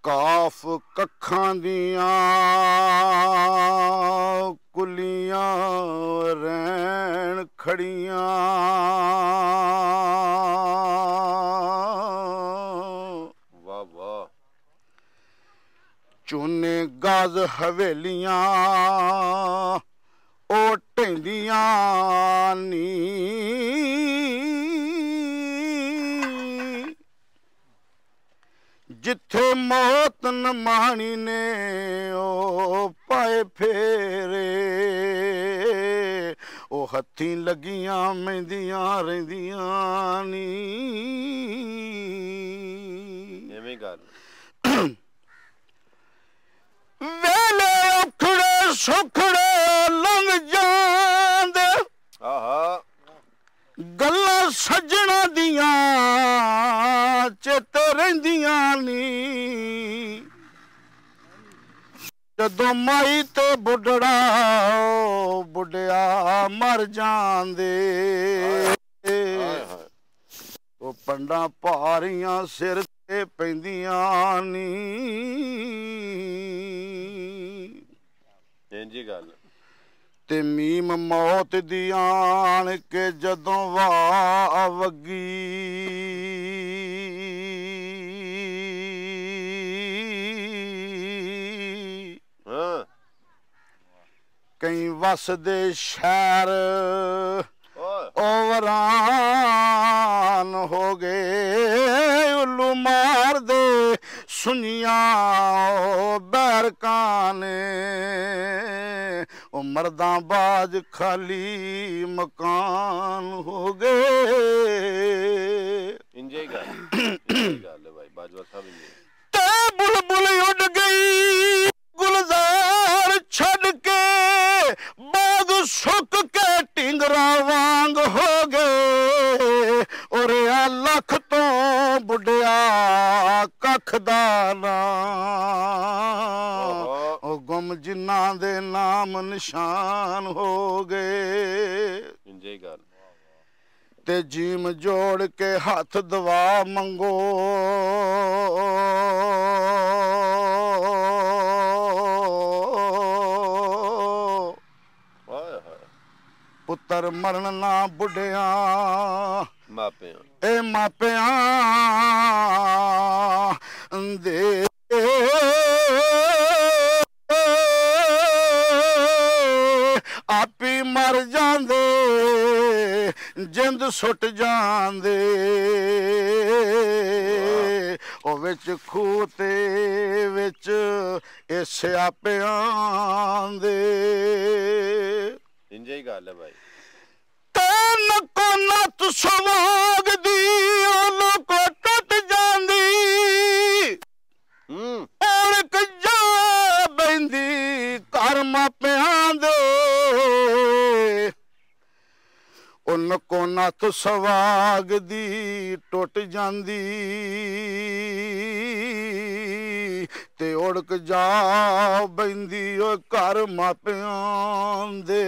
ਕਾਫ ਕੱਖਾਂ ਦੀਆਂ ਕੁਲੀਆਂ ਰਹਿਣ ਖੜੀਆਂ ਵਾਹ ਵਾਹ ਚੂਨੇ ਗਾਜ਼ ਹਵੇਲੀਆਂ ਉਹ ਢਹਿੰਦੀਆਂ ਨੀ ਜਿੱਥੇ ਮੌਤ ਨਮਾਣੀ ਨੇ ਉਹ ਪਾਏ ਫੇਰੇ ਉਹ ਹੱਥੀਂ ਲੱਗੀਆਂ ਮਹਿੰਦੀਆਂ ਰਹਿੰਦੀਆਂ ਨੀ ਐਵੇਂ ਗੱਲ ਵੇਲੇ ਔਖੜੇ ਸੁਖੜੇ ਲੰਘ ਜਾਂਦੇ ਆਹਾ ਗੱਲਾਂ ਸੱਜਣਾ ਦੀਆਂ ਚੇਤੇ ਰਹਿੰਦੀਆਂ ਨੀ ਜਦੋਂ ਮਾਈ ਤੇ ਬੁੱਢੜਾ ਬੁੱਢਿਆ ਮਰ ਜਾਂਦੇ ਉਹ ਪੰਡਾਂ ਭਾਰੀਆਂ ਸਿਰ ਤੇ ਪੈਂਦੀਆਂ ਨੀ ਇੰਜੀ ਗੱਲ ਤੇ ਮੀਮ ਮੌਤ ਦੀ ਆਣ ਕੇ ਜਦੋਂ ਵਾਹ ਵੱਗੀ ਕਈ ਵਸਦੇ ਸ਼ਹਿਰ ਉਹ ਵੀਰਾਨ ਹੋ ਗਏ ਉੱਲੂ ਮਾਰਦੇ ਸੁਨੀਆਂ ਬੈਰਕਾਂ ਨੇ ਉਹ ਮਰਦਾਂ ਬਾਜ ਖਾਲੀ ਮਕਾਨ ਹੋ ਗਏ ਇੰਜੇ ਗੱਲ ਭਾਈ ਬਾਜਵਾ ਸਾਹਿਬ ਤੇ ਬੁਲਬੁਲ ਉੱਡ ਗਈ ਗੁਲਜ਼ਾਰ ਛੱਡ ਕੇ ਬਾਗ ਸੁੱਕ ਕੇ ਢਿੰਗਰਾ ਵਾਂਗ ਹੋ ਗਏ ਔਰ ਆ ਲੱਖ ਤੋਂ ਬੁੱਢਿਆ ਕੱਖ ਦਾ ਨਾ ਉਹ ਗੁੰਮ ਜਿਨ੍ਹਾਂ ਦੇ ਨਾਮ ਨਿਸ਼ਾਨ ਹੋ ਗਏ ਇੰਜੇ ਗੱਲ ਤੇ ਜੀਮ ਜੋੜ ਕੇ ਹੱਥ ਦਵਾ ਮੰਗੋ ਪੁੱਤਰ ਮਰਨ ਨਾ ਬੁੱਢਿਆਂ ਮਾਪਿਆਂ ਇਹ ਮਾਪਿਆਂ ਦੇ ਆਪੀ ਮਰ ਜਾਂਦੇ ਜਿੰਦ ਸੁੱਟ ਜਾਂਦੇ ਉਹ ਵਿੱਚ ਖੂਹ ਤੇ ਵਿੱਚ ਇਹ ਸਿਆਪਿਆਂ ਦੇ ਇੰਜੇ ਹੀ ਗੱਲ ਹੈ ਭਾਈ ਤੈਨ ਕੋ ਨੱਤ ਸਵਾਗਦੀ ਉਹ ਲੋਕੋ ਟੁੱਟ ਜਾਂਦੀ ਔਲਕ ਜਾ ਬੈਂਦੀ ਘਰ ਮਾਪਿਆਂ ਦੇ ਉਨ ਕੋ ਨੱਤ ਸਵਾਗਦੀ ਟੁੱਟ ਜਾਂਦੀ ਤੇ ਉੜਕ ਜਾ ਬੈਂਦੀ ਉਹ ਘਰ ਮਾਪਿਆਂ ਦੇ